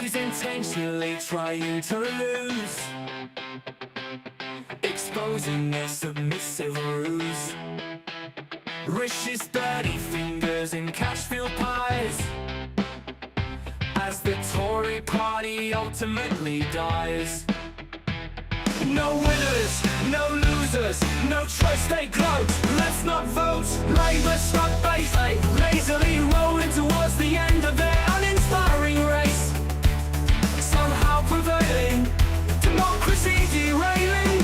He's intentionally trying to lose, exposing their submissive ruse. Rish's dirty fingers in cash-filled pies, as the Tory party ultimately dies. No winners, no losers, no choice they gloat. Let's not vote. Labour struck base, lazily rolling towards the end of their uninspiring race. Somehow prevailing, democracy derailing.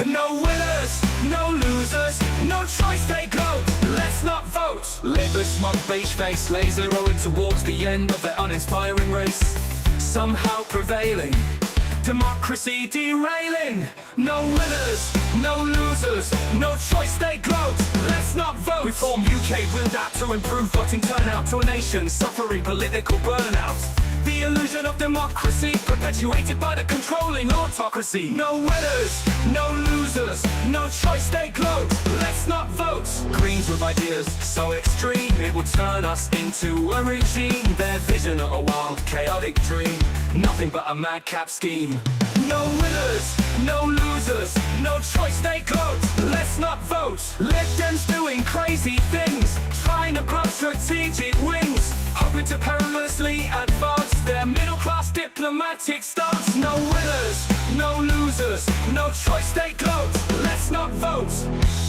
No winners, no losers, no choice they gloat. Let's not vote. Labour smug beige face, laser rolling towards the end of their uninspiring race. Somehow prevailing, democracy derailing. No winners, no losers, no choice they gloat. Let's not vote. Reform UK will adapt to improve voting turnout to a nation suffering political burnout. The illusion of democracy perpetuated by the controlling autocracy. No winners, no losers, no choice they gloat. Let's not vote. Greens with ideas so extreme it will turn us into a regime. Their vision of a wild, chaotic dream, nothing but a madcap scheme. No winners, no losers, no choice they gloat. Let's not vote. Lib Dems doing crazy things, trying to grow strategic wings, hoping to perilously advance their middle-class diplomatic stance. No winners, no losers, no choice they gloat. Let's not vote.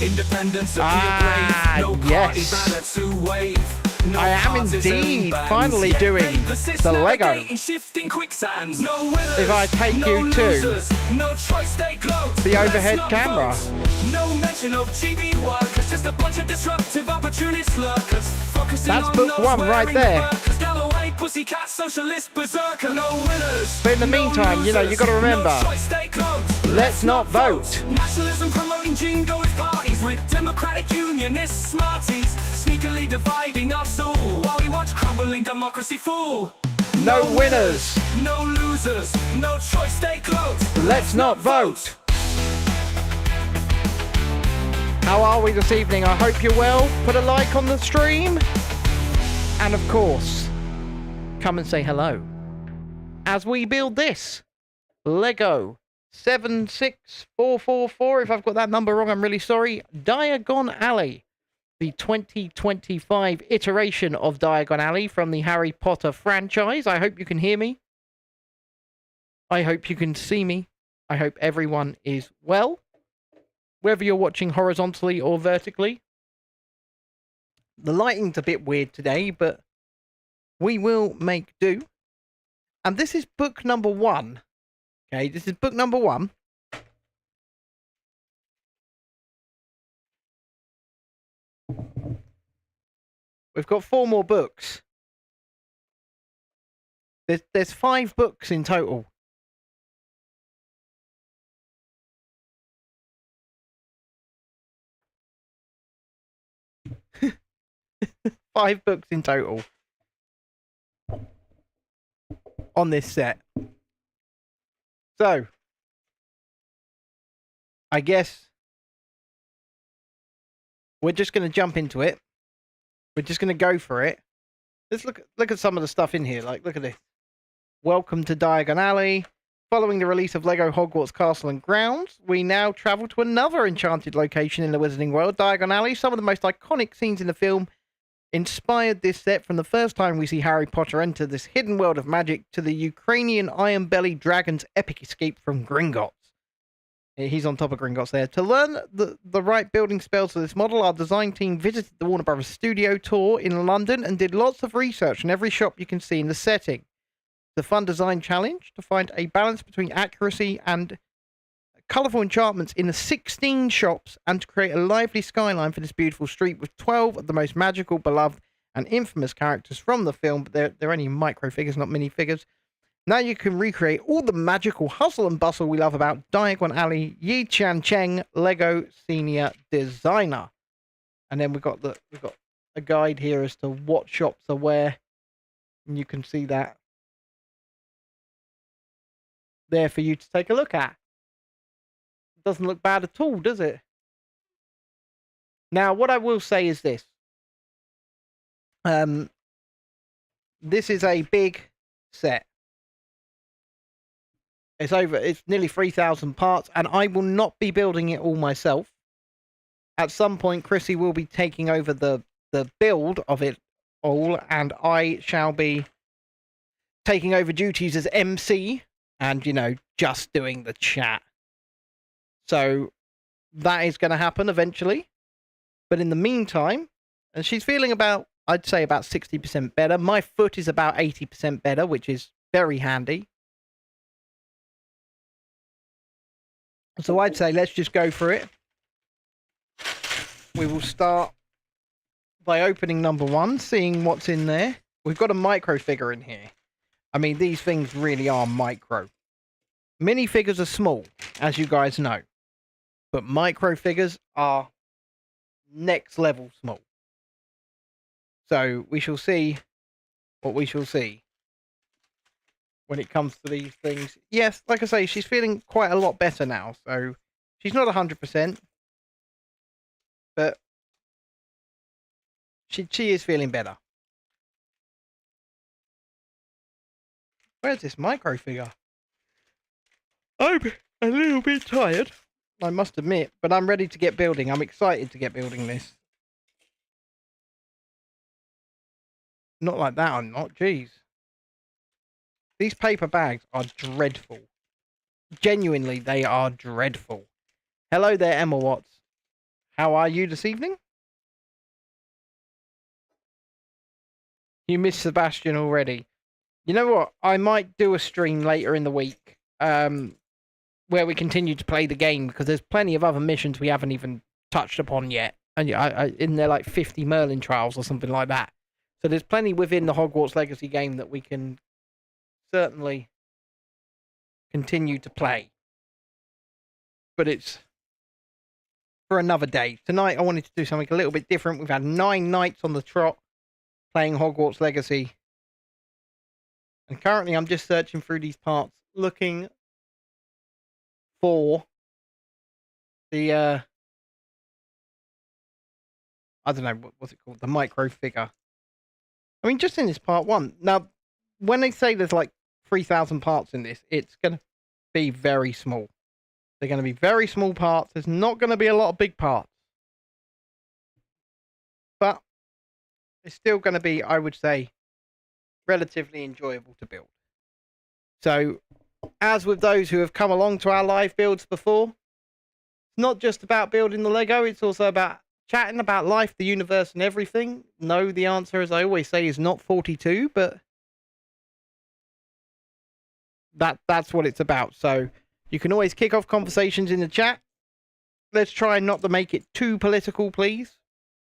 Independence appear brave, no party banner to wave. No I am indeed finally doing the Lego. If I take you to the overhead camera. No mention of GB workers, just a bunch of disruptive opportunist lurkers. That's book one right there. Pussycat, socialist, berserker, no winners. But in the meantime, you know, you got to remember, let's not vote. Nationalism promoting jingoist parties with democratic unionists, smarties, sneakily dividing us all while we watch crumbling democracy fall. No winners, no losers, no choice they gloat. Let's not vote. How are we this evening? I hope you're well. Put a like on the stream. And of course, come and say hello as we build this Lego 76444. If I've got that number wrong, I'm really sorry. Diagon Alley, the 2025 iteration of Diagon Alley from the Harry Potter franchise. I hope you can hear me. I hope you can see me. I hope everyone is well, whether you're watching horizontally or vertically. The lighting's a bit weird today, but we will make do. And this is book number 1. Okay, this is book number 1. We've got 4 more books. There's 5 books in total. Five books in total on this set. So, I guess we're just going to jump into it. We're just going to go for it. Let's look at some of the stuff in here. Like, look at this. Welcome to Diagon Alley. Following the release of Lego Hogwarts Castle and Grounds, we now travel to another enchanted location in the Wizarding World, Diagon Alley. Some of the most iconic scenes in the film inspired this set, from the first time we see Harry Potter enter this hidden world of magic to the Ukrainian iron-bellied dragon's epic escape from Gringotts. He's on top of Gringotts there. To learn the right building spells for this model, our design team visited the Warner Brothers studio tour in London and did lots of research in every shop you can see in the setting. The fun design challenge to find a balance between accuracy and colourful enchantments in the 16 shops, and to create a lively skyline for this beautiful street with 12 of the most magical, beloved and infamous characters from the film, but they're only micro figures, not mini figures. Now you can recreate all the magical hustle and bustle we love about Diagon Alley. Yi Chan Cheng, Lego Senior Designer. And then we've got a guide here as to what shops are where, and you can see that there for you to take a look at. Doesn't look bad at all, does it? Now, what I will say is this. This is a big set. It's nearly 3,000 parts, and I will not be building it all myself. At some point, Chrissy will be taking over the build of it all, and I shall be taking over duties as MC and, just doing the chat. So that is going to happen eventually. But in the meantime, and she's feeling I'd say about 60% better. My foot is about 80% better, which is very handy. So I'd say let's just go for it. We will start by opening number 1, seeing what's in there. We've got a micro figure in here. I mean, these things really are micro. Minifigures are small, as you guys know. But micro figures are next level small. So we shall see what we shall see when it comes to these things. Yes, like I say, she's feeling quite a lot better now. So she's not 100%. But she is feeling better. Where's this micro figure? I'm a little bit tired, I must admit, but I'm ready to get building. I'm excited to get building this. Not like that, I'm not. Jeez. These paper bags are dreadful. Genuinely, they are dreadful. Hello there, Emma Watts. How are you this evening? You missed Sebastian already. You know what? I might do a stream later in the week where we continue to play the game, because there's plenty of other missions we haven't even touched upon yet. And in there, like 50 Merlin trials or something like that. So there's plenty within the Hogwarts Legacy game that we can certainly continue to play. But it's for another day. Tonight I wanted to do something a little bit different. We've had 9 nights on the trot playing Hogwarts Legacy. And currently I'm just searching through these parts, looking for the, I don't know, what's it called? The micro figure. I mean, just in this part 1. Now, when they say there's like 3,000 parts in this, it's going to be very small. They're going to be very small parts. There's not going to be a lot of big parts. But it's still going to be, I would say, relatively enjoyable to build. So, as with those who have come along to our live builds before, it's not just about building the Lego, it's also about chatting about life, the universe, and everything. No, the answer, as I always say, is not 42, but that's what it's about. So you can always kick off conversations in the chat. Let's try not to make it too political, please.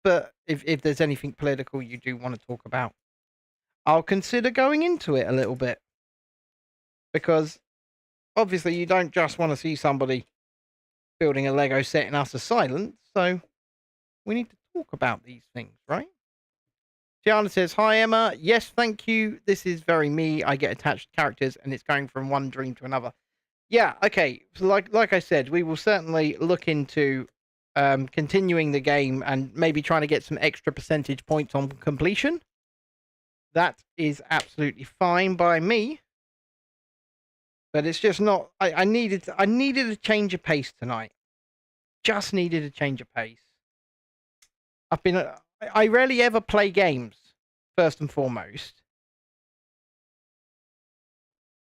But if there's anything political you do want to talk about, I'll consider going into it a little bit. Because obviously you don't just want to see somebody building a Lego set in utter silence. So we need to talk about these things, right? Gianna says, hi, Emma. Yes, thank you. This is very me. I get attached to characters and it's going from one dream to another. Yeah, okay. So like I said, we will certainly look into continuing the game and maybe trying to get some extra percentage points on completion. That is absolutely fine by me. But it's just not... I needed a change of pace tonight. Just needed a change of pace. I rarely ever play games, first and foremost.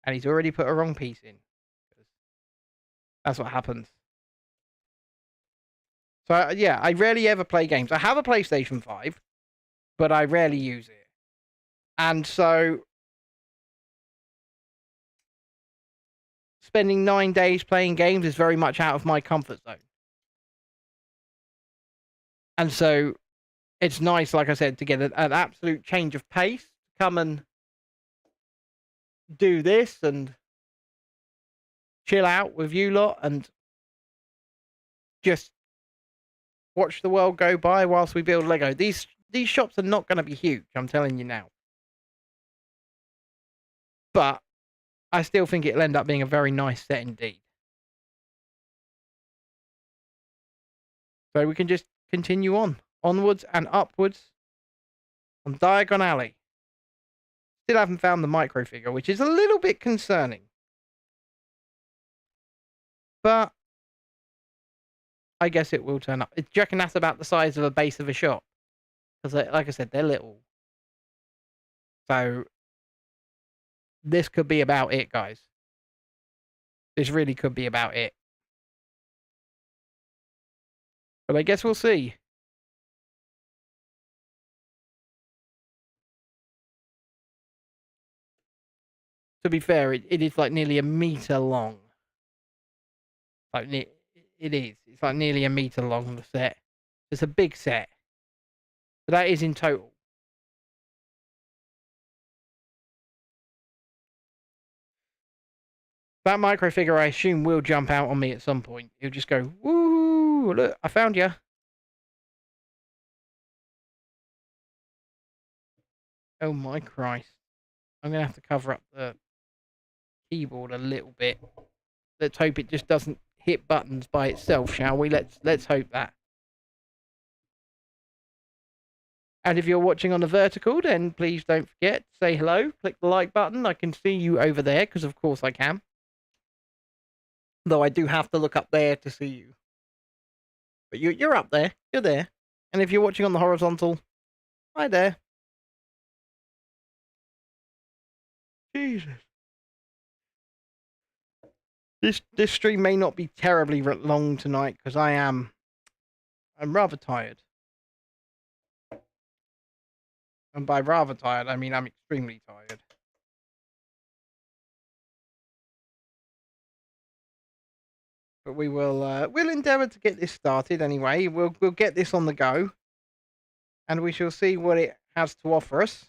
And he's already put a wrong piece in. That's what happens. So, yeah, I rarely ever play games. I have a PlayStation 5, but I rarely use it. And so, spending 9 days playing games is very much out of my comfort zone. And so, it's nice, like I said, to get an absolute change of pace. Come and do this and chill out with you lot and just watch the world go by whilst we build Lego. These shops are not going to be huge, I'm telling you now. But I still think it'll end up being a very nice set indeed. So we can just continue on. Onwards and upwards on Diagon Alley. Still haven't found the micro figure, which is a little bit concerning. But I guess it will turn up. Do you reckon that's about the size of a base of a shop? Because, like I said, they're little. So this could be about it, guys. This really could be about it. But I guess we'll see. To be fair, it is like nearly a meter long. Like it is. It's like nearly a meter long, the set. It's a big set. But that is in total. That micro figure, I assume, will jump out on me at some point. He'll just go, woo, look, I found you. Oh my Christ. I'm going to have to cover up the keyboard a little bit. Let's hope it just doesn't hit buttons by itself, shall we? Let's hope that. And if you're watching on the vertical, then please don't forget to say hello. Click the like button. I can see you over there, because of course I can. Though I do have to look up there to see you. But you're up there. You're there. And if you're watching on the horizontal, hi there. Jesus. This stream may not be terribly long tonight, because I'm rather tired. And by rather tired, I mean I'm extremely tired. But we'll endeavour to get this started anyway. We'll get this on the go, and we shall see what it has to offer us.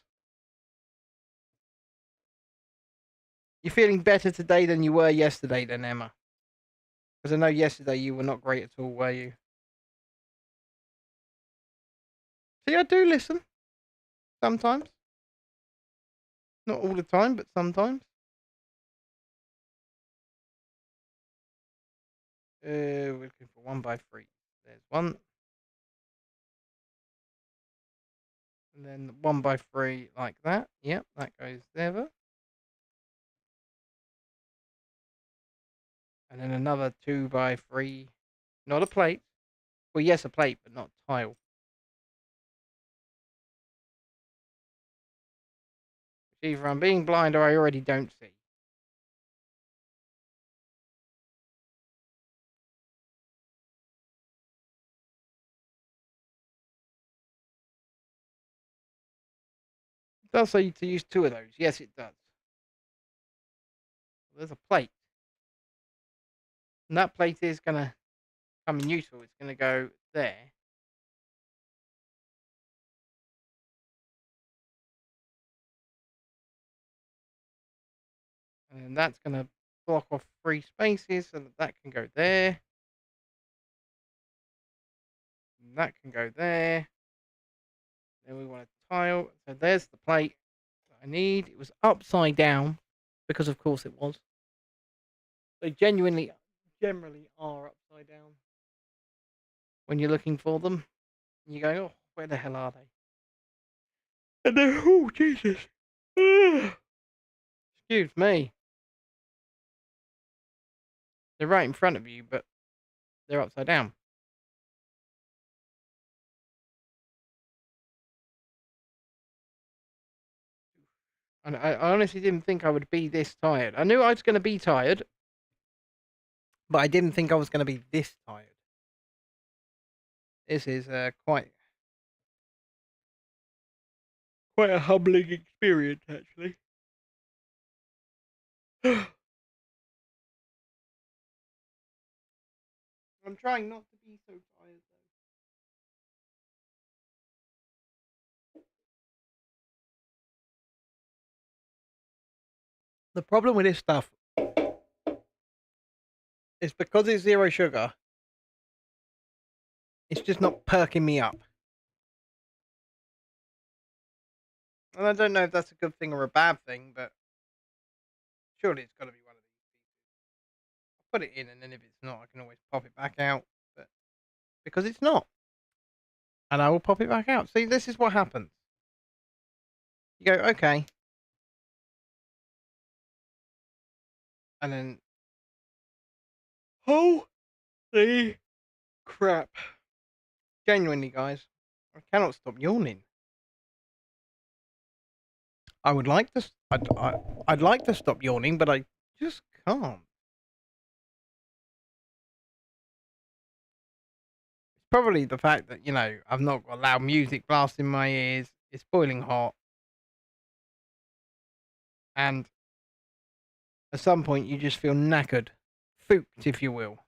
You're feeling better today than you were yesterday, then, Emma? Because I know yesterday you were not great at all, were you? See, I do listen. Sometimes. Not all the time, but sometimes. We're looking for 1x3. There's one. And then 1x3 like that. Yep, that goes there. And then another 2x3. Not a plate. Well, yes, a plate, but not tile. Either I'm being blind or I already don't see. It does say to use 2 of those. Yes, it does. There's a plate. And that plate is going to come in useful. It's going to go there. And that's going to block off 3 spaces so that can go there. And that can go there. Then we want a tile. So there's the plate that I need. It was upside down because of course it was. They generally are upside down when you're looking for them. And you go, oh, where the hell are they? And they're, oh, Jesus. Excuse me. They're right in front of you, but they're upside down. And I honestly didn't think I would be this tired. I knew I was going to be tired, but I didn't think I was going to be this tired. This is quite a humbling experience, actually. I'm trying not to be so tired, though. The problem with this stuff is because it's 0 sugar, it's just not perking me up. And I don't know if that's a good thing or a bad thing, but surely it's got to be one of these pieces. I'll put it in, and then if it's not, I can always pop it back out. But because it's not, and I will pop it back out. See, this is what happens. You go, okay. And then, Holy crap. Genuinely, guys. I cannot stop yawning. I would like to. I'd like to stop yawning, but I just can't. It's probably the fact that I've not got loud music blasting in my ears. It's boiling hot, and at some point you just feel knackered, fooked, if you will.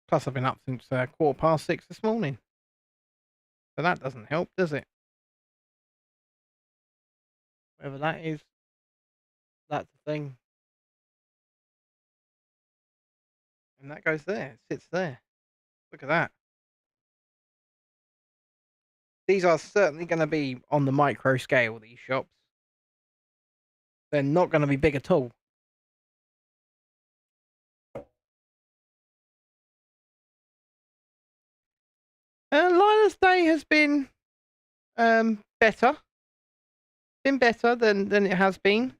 Plus, I've been up since 6:15 this morning, so that doesn't help, does it? Whatever that is, that's the thing, and that goes there. It sits there. Look at that. These are certainly going to be on the micro scale, these shops. They're not going to be big at all. Lila's day has been better. Been better than it has been.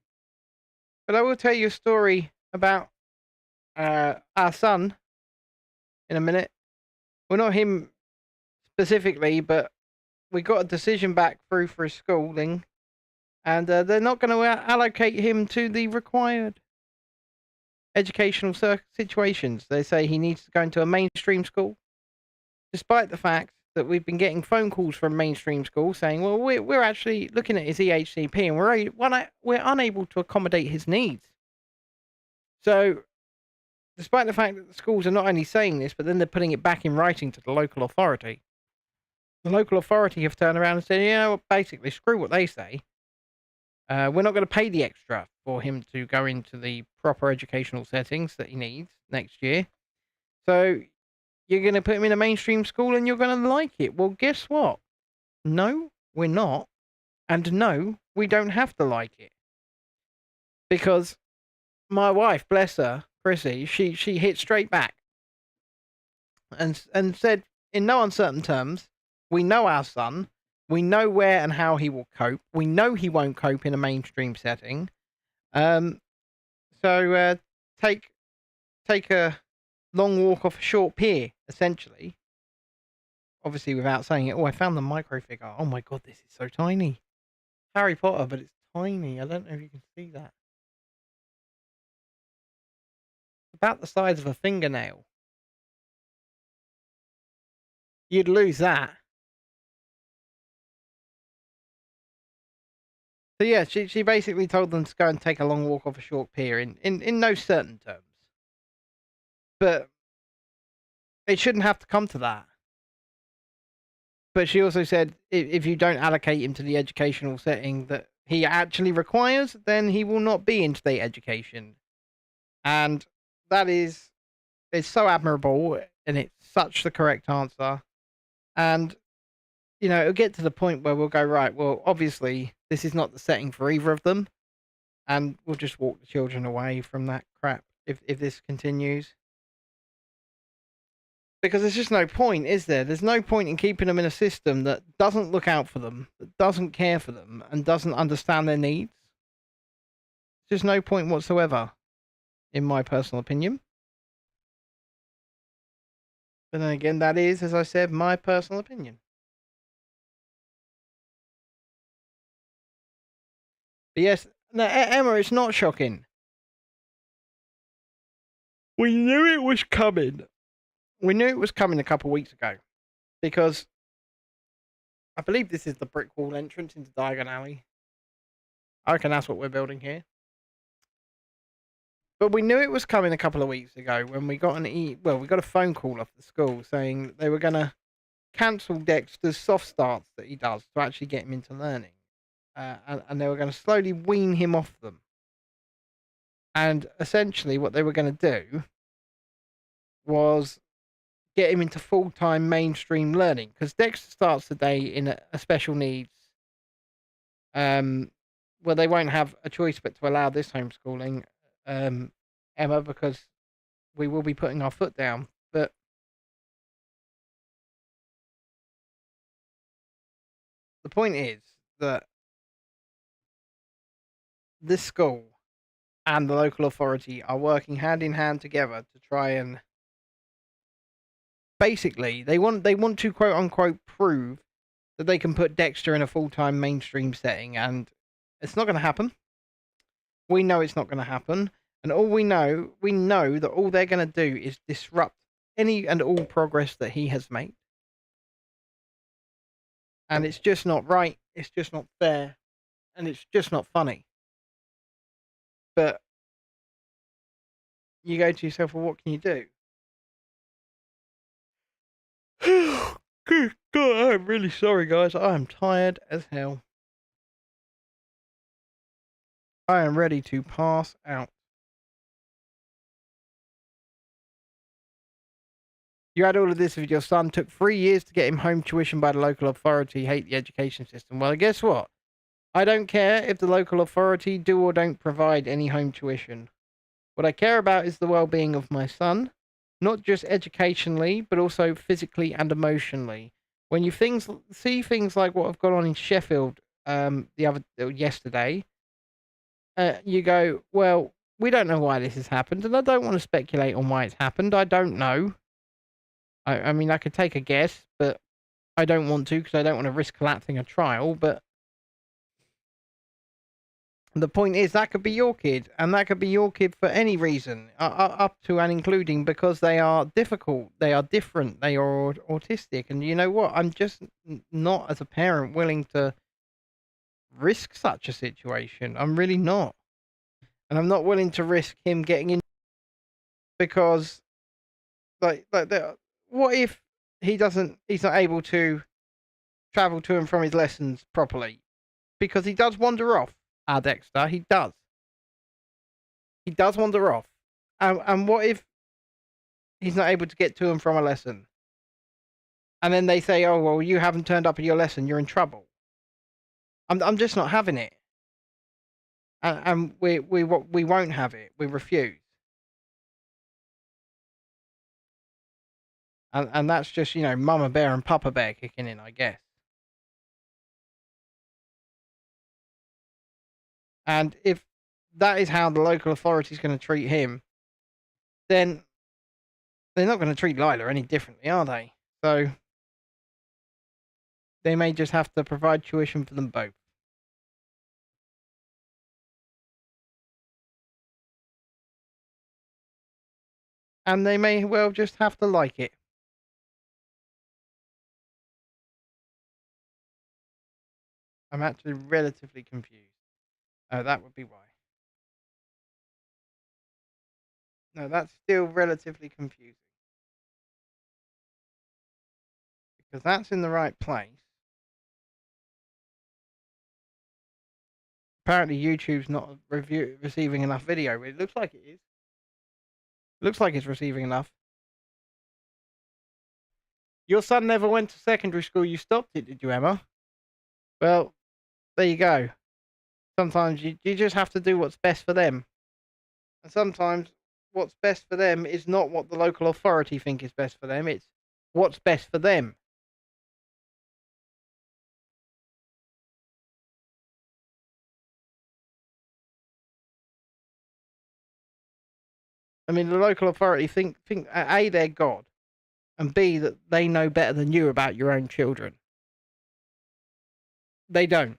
But I will tell you a story about our son in a minute. Well, not him specifically, but we got a decision back through for his schooling, and they're not going to allocate him to the required educational situations. They say he needs to go into a mainstream school, despite the fact that we've been getting phone calls from mainstream schools saying, well, we're actually looking at his EHCP and we're unable to accommodate his needs. So, despite the fact that the schools are not only saying this, but then they're putting it back in writing to the local authority. The local authority have turned around and said, well, basically, screw what they say. We're not going to pay the extra for him to go into the proper educational settings that he needs next year. So, you're going to put him in a mainstream school and you're going to like it. Well, guess what? No, we're not. And no, we don't have to like it. Because my wife, bless her, Chrissy, she hit straight back and said in no uncertain terms, we know our son, we know where and how he will cope, we know he won't cope in a mainstream setting. So take a long walk off a short pier, essentially. Obviously, without saying it. Oh, I found the micro figure. Oh my god, this is so tiny. Harry Potter, but it's tiny. I don't know if you can see that. About the size of a fingernail. You'd lose that. So yeah, she basically told them to go and take a long walk off a short pier in no certain terms. But it shouldn't have to come to that. But she also said if you don't allocate him to the educational setting that he actually requires, then he will not be in state education. And that is so admirable, and it's such the correct answer. And it'll get to the point where we'll go, right, well, obviously this is not the setting for either of them, and we'll just walk the children away from that crap if this continues. Because there's just no point, is there? There's no point in keeping them in a system that doesn't look out for them, that doesn't care for them, and doesn't understand their needs. There's just no point whatsoever, in my personal opinion. But then again, that is, as I said, my personal opinion. But yes, no, Emma, it's not shocking. We knew it was coming. We knew it was coming a couple of weeks ago. Because I believe this is the brick wall entrance into Diagon Alley. I reckon that's what we're building here. But we knew it was coming a couple of weeks ago when we got we got a phone call off the school saying that they were going to cancel Dexter's soft starts that he does to actually get him into learning. And they were going to slowly wean him off them. And essentially what they were going to do was get him into full-time mainstream learning. Because Dexter starts the day in a special needs, well, they won't have a choice but to allow this homeschooling, Emma, because we will be putting our foot down. But the point is that this school and the local authority are working hand in hand together to try and basically they want to quote unquote prove that they can put Dexter in a full-time mainstream setting, and it's not going to happen. We know it's not going to happen, and we know that all they're going to do is disrupt any and all progress that he has made. And it's just not right, it's just not fair, and it's just not funny. But you go to yourself, well, what can you do? Good God, I'm really sorry, guys. I am tired as hell. I am ready to pass out. You had all of this with your son. Took 3 years to get him home tuition by the local authority. Hate the education system. Well, guess what? I don't care if the local authority do or don't provide any home tuition. What I care about is the well-being of my son, not just educationally, but also physically and emotionally. When you see things like what have gone on in Sheffield yesterday, you go, well, we don't know why this has happened, and I don't want to speculate on why it's happened. I don't know. I mean, I could take a guess, but I don't want to because I don't want to risk collapsing a trial. But the point is, that could be your kid, and that could be your kid for any reason, up to and including because they are difficult, they are different, they are autistic. And you know what? I'm just not, as a parent, willing to risk such a situation. I'm really not. And I'm not willing to risk him getting in because, what if he's not able to travel to and from his lessons properly? Because he does wander off, our Dexter. He does. He does wander off. And what if he's not able to get to and from a lesson? And then they say, oh, well, you haven't turned up at your lesson. You're in trouble. I'm just not having it. And we won't have it. We refuse. And that's just, Mama Bear and Papa Bear kicking in, I guess. And if that is how the local authority is going to treat him, then they're not going to treat Lila any differently, are they? So they may just have to provide tuition for them both. And they may well just have to like it. I'm actually relatively confused. Oh, that would be why. No, that's still relatively confusing. Because that's in the right place. Apparently YouTube's not receiving enough video. It looks like it is. Looks like it's receiving enough. Your son never went to secondary school. You stopped it, did you, Emma? Well, there you go. Sometimes you just have to do what's best for them. And sometimes what's best for them is not what the local authority think is best for them. It's what's best for them. I mean, the local authority think A, they're God, and B, that they know better than you about your own children. They don't.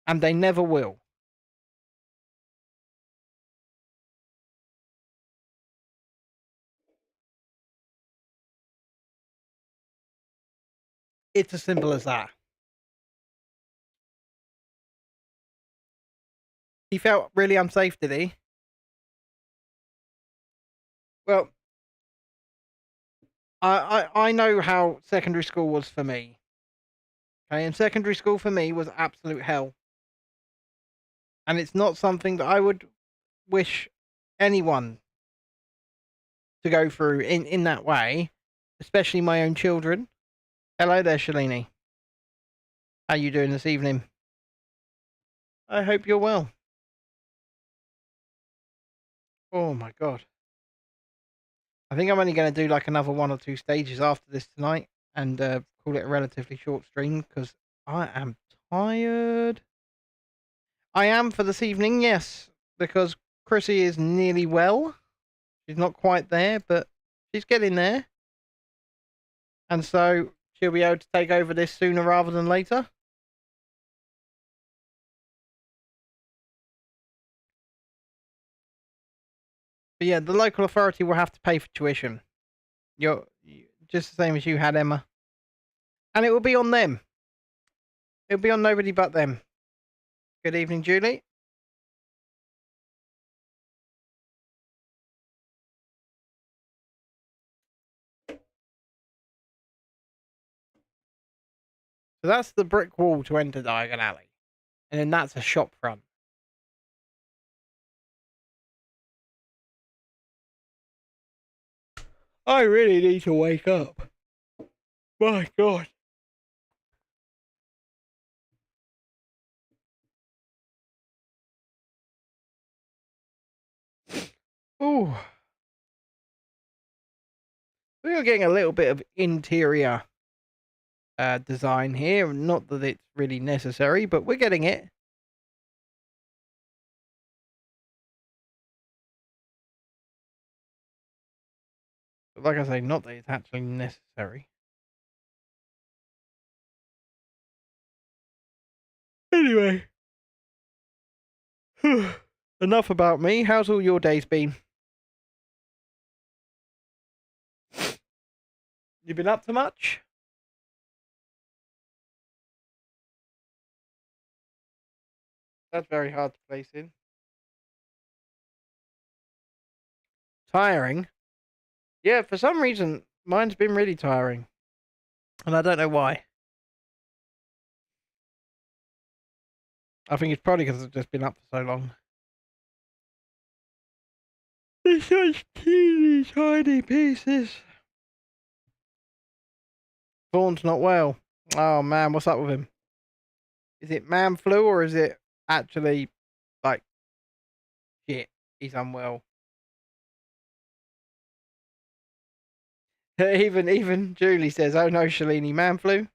And they never will. It's as simple as that. He felt really unsafe, did he? Well, I know how secondary school was for me. Okay, and secondary school for me was absolute hell. And it's not something that I would wish anyone to go through in that way, especially my own children. Hello there, Shalini. How you doing this evening? I hope you're well. Oh my God. I think I'm only going to do like another 1 or 2 stages after this tonight and call it a relatively short stream because I am tired. I am for this evening, yes, because Chrissy is nearly well. She's not quite there, but she's getting there. And so she'll be able to take over this sooner rather than later. But yeah, the local authority will have to pay for tuition. You're just the same as you had, Emma. And it will be on them. It'll be on nobody but them. Good evening, Julie. So that's the brick wall to enter Diagon Alley. And then that's a shop front. I really need to wake up. My God. Ooh. We are getting a little bit of interior design here. Not that it's really necessary, but we're getting it. But like I say, not that it's actually necessary. Anyway. Enough about me. How's all your days been? You been up to much? That's very hard to place in. Tiring? Yeah, for some reason, mine's been really tiring. And I don't know why. I think it's probably because I've just been up for so long. It's such teeny tiny pieces. Vaughn's not well. Oh man, what's up with him? Is it man flu or is it actually like shit? He's unwell. Even Julie says, "Oh no, Shalini, man flu."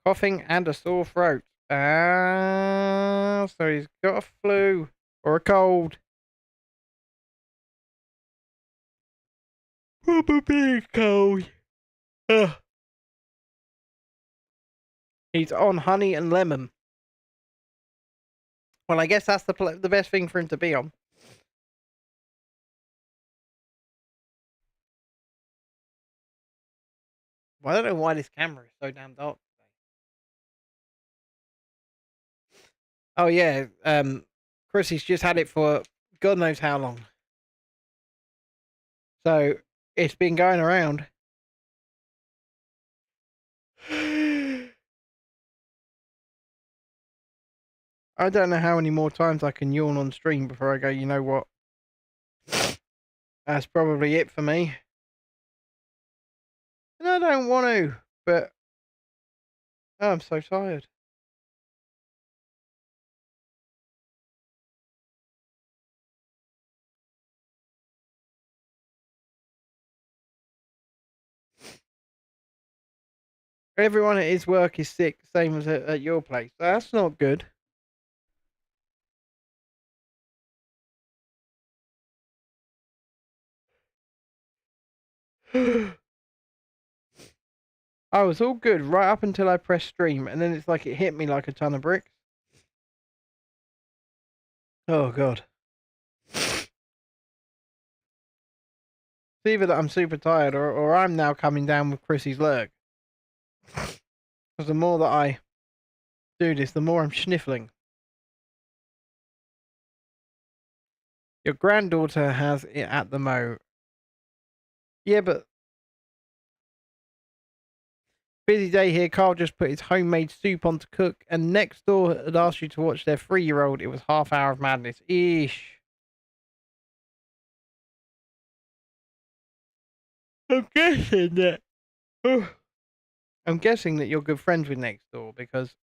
Coughing and a sore throat. Ah, so he's got a flu or a cold. Probably a cold. Ugh. He's on honey and lemon. Well, I guess that's the best thing for him to be on. Well, I don't know why this camera is so damn dark today. Oh yeah, Chrissy's just had it for God knows how long. So it's been going around. I don't know how many more times I can yawn on stream before I go, you know what? That's probably it for me. And I don't want to, but oh, I'm so tired. Everyone at his work is sick, same as at your place. That's not good. I was all good right up until I pressed stream, and then it's like it hit me like a ton of bricks. Oh god. It's either that I'm super tired or I'm now coming down with Chrissy's lurg. Because the more that I do this, the more I'm sniffling. Your granddaughter has it at the mo. Yeah, but busy day here. Carl just put his homemade soup on to cook, and next door had asked you to watch their 3-year-old. It was half hour of madness. Eesh. I'm guessing that. I'm guessing that you're good friends with next door because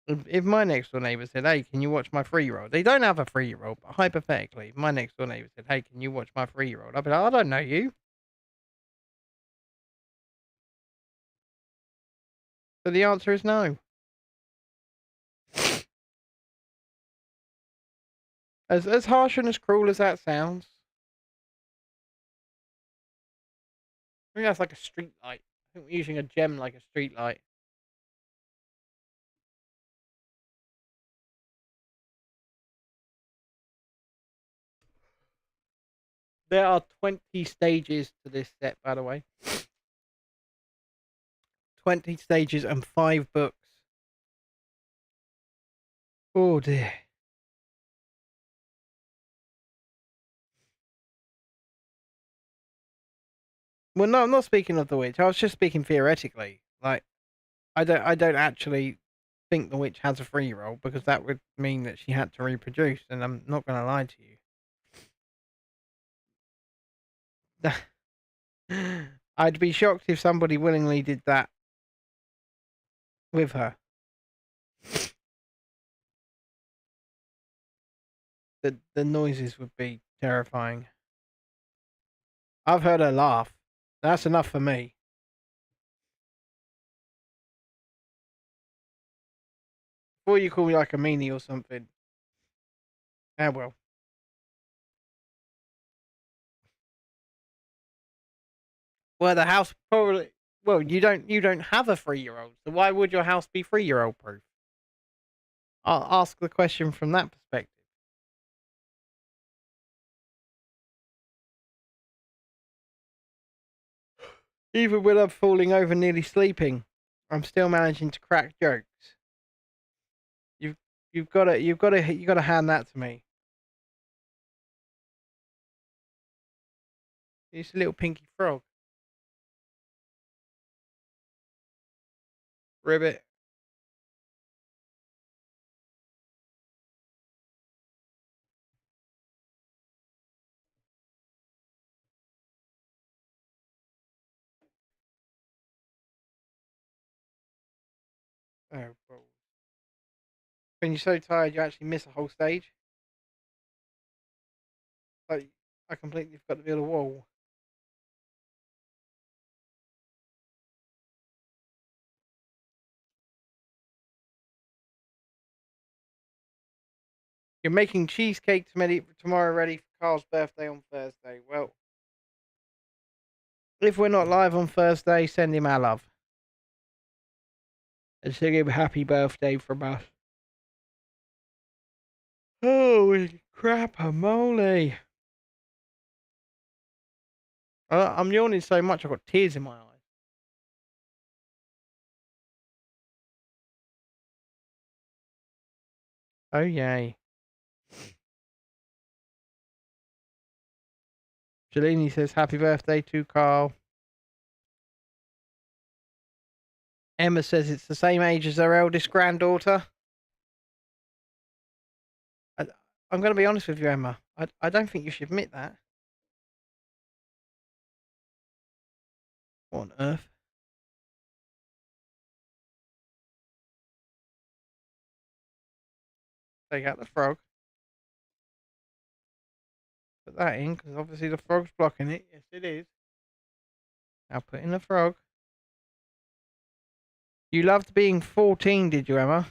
if my next door neighbour said, "Hey, can you watch my 3-year-old?" They don't have a 3-year-old, but hypothetically, if my next door neighbour said, "Hey, can you watch my 3-year-old?" I'd be like, "I don't know you." So the answer is no. As harsh and as cruel as that sounds, I think that's like a street light. I think we're using a gem like a street light. There are 20 stages to this set, by the way. 20 stages and 5 books. Oh dear. Well, no, I'm not speaking of the witch. I was just speaking theoretically. Like, I don't actually think the witch has a 3-year-old because that would mean that she had to reproduce, and I'm not going to lie to you. I'd be shocked if somebody willingly did that with her. The noises would be terrifying. I've heard her laugh. That's enough for me. Before you call me like a meanie or something. Ah, well. Well, the house probably. Well, you don't have a 3-year-old, so why would your house be 3-year-old proof? I'll ask the question from that perspective. Even when I'm falling over, nearly sleeping, I'm still managing to crack jokes. You've you got to hand that to me. It's a little pinky frog. Ribbit. Oh, balls. When you're so tired, you actually miss a whole stage. Like I completely forgot to build a wall. You're making cheesecake tomorrow ready for Carl's birthday on Thursday. Well, if we're not live on Thursday, send him our love. And sing him happy birthday from us. Holy crap a moly. I'm yawning so much I've got tears in my eyes. Oh yay. Jelini says happy birthday to Carl. Emma says it's the same age as her eldest granddaughter. I, I'm going to be honest with you, Emma. I don't think you should admit that. What on earth? Take out the frog. Put that in because obviously the frog's blocking it. Yes, it is. Now put in the frog. You loved being 14, did you, Emma?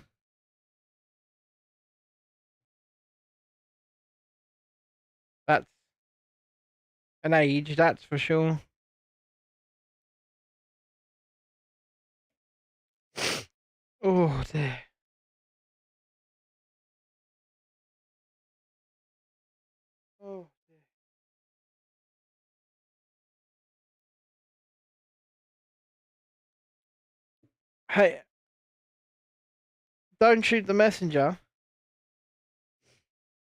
That's an age, that's for sure. Oh dear. Oh dear. Hey, don't shoot the messenger.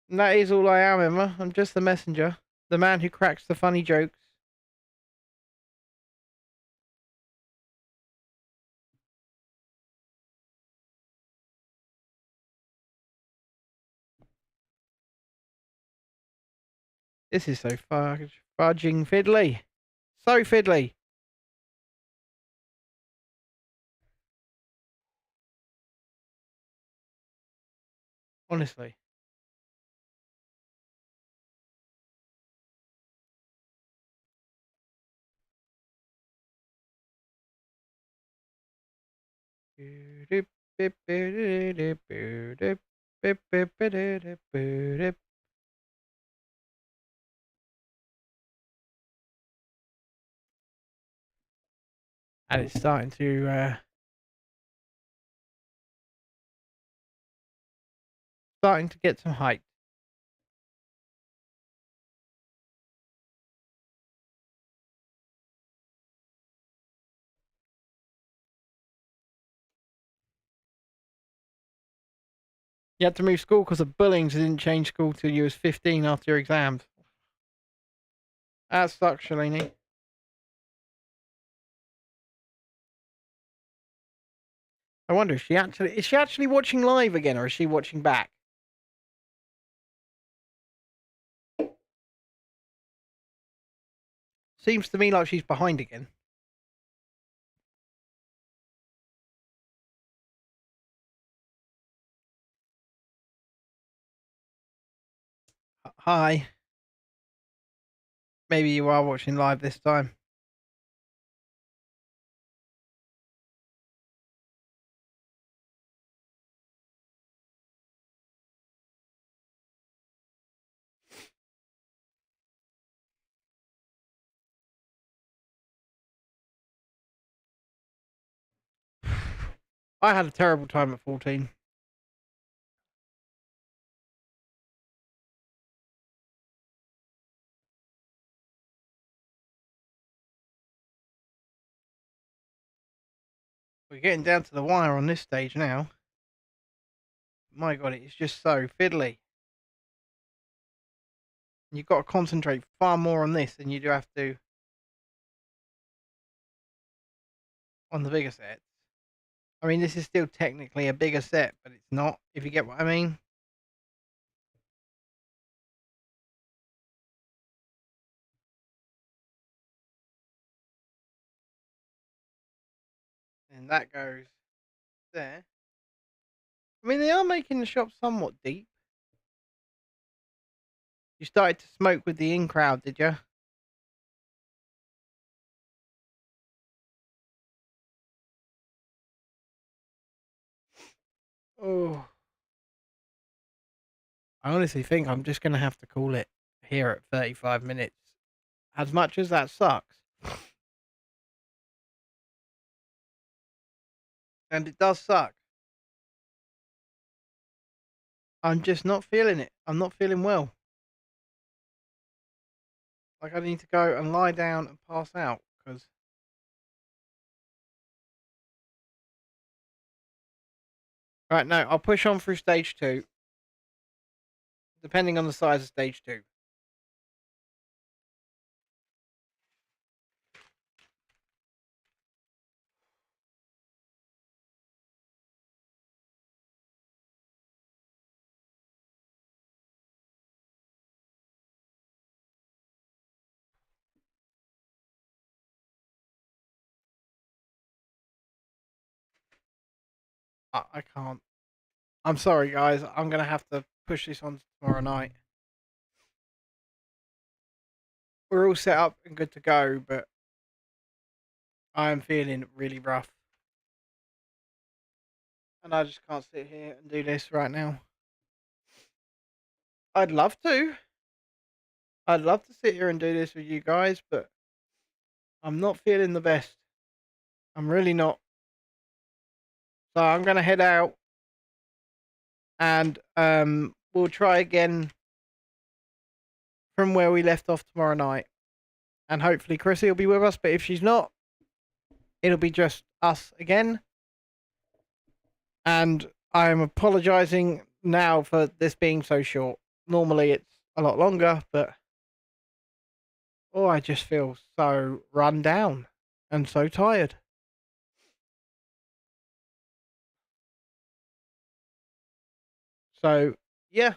And that is all I am, Emma. I'm just the messenger. The man who cracks the funny jokes. This is so fudging fiddly. So fiddly. Honestly. And it's starting to get some height. You had to move school because of bullying, so you didn't change school till you was 15 after your exams. That sucks, Shalini. I wonder if is she actually watching live again, or is she watching back? Seems to me like she's behind again. Hi. Maybe you are watching live this time. I had a terrible time at 14. We're getting down to the wire on this stage now. My God, it's just so fiddly. You've got to concentrate far more on this than you do have to on the bigger sets. I mean, this is still technically a bigger set, but it's not, if you get what I mean. And that goes there. I mean, they are making the shop somewhat deep. You started to smoke with the in crowd, did you? Oh. I honestly think I'm just going to have to call it here at 35 minutes. As much as that sucks. And it does suck. I'm just not feeling it. I'm not feeling well. Like I need to go and lie down and pass out because. Right, no, I'll push on through stage 2. Depending on the size of stage 2. I can't. I'm sorry, guys. I'm going to have to push this on tomorrow night. We're all set up and good to go, but I am feeling really rough. And I just can't sit here and do this right now. I'd love to. I'd love to sit here and do this with you guys, but I'm not feeling the best. I'm really not. So I'm going to head out and we'll try again from where we left off tomorrow night. And hopefully Chrissy will be with us, but if she's not, it'll be just us again. And I'm apologizing now for this being so short. Normally it's a lot longer, but I just feel so run down and so tired. So, yeah.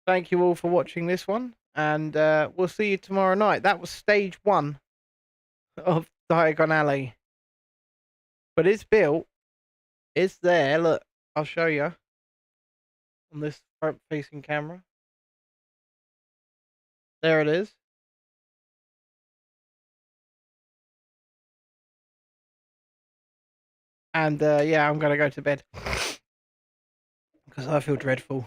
Thank you all for watching this one, and we'll see you tomorrow night. That was stage 1 of Diagon Alley. But it's built. It's there. Look, I'll show you on this front-facing camera. There it is. And yeah, I'm going to go to bed because I feel dreadful.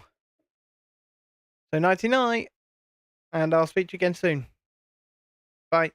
So nighty-night, and I'll speak to you again soon. Bye.